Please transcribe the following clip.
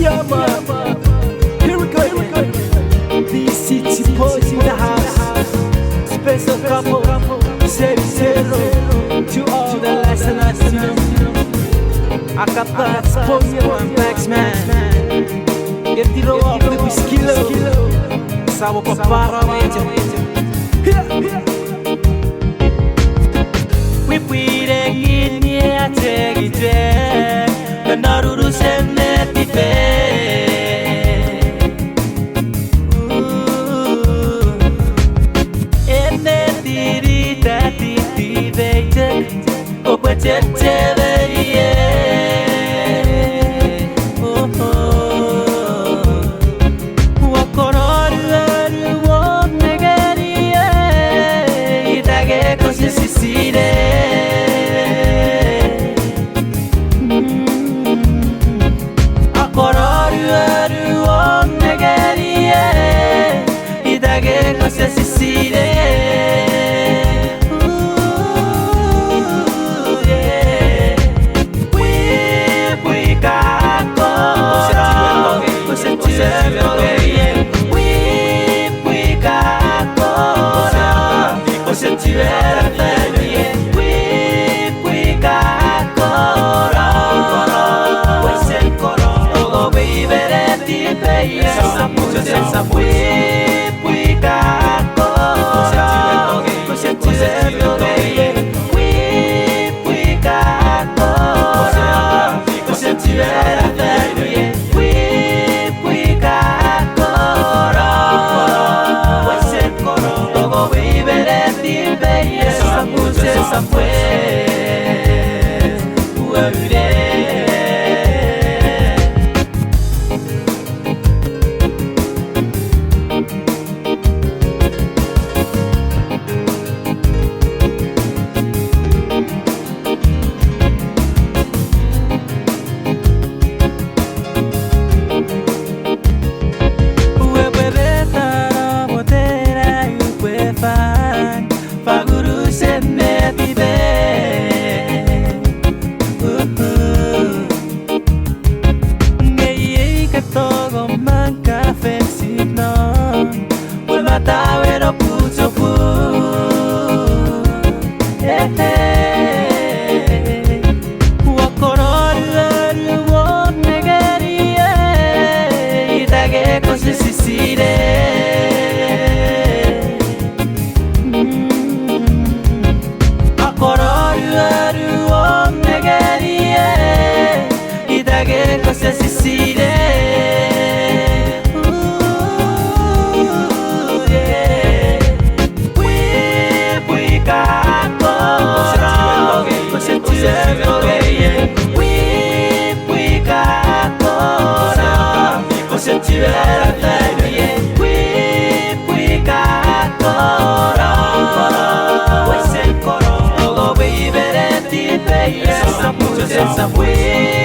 Yeah, man. Here we go. These city boys in the house. Special couple. Zero. To all the listeners, you know. I got that Ponyo and Baxman. Get the roll up the Whiskilo. Sawa Papara. We put a in here, take it. And Naruru send that the and then did it that the baby. Oh, but Some way.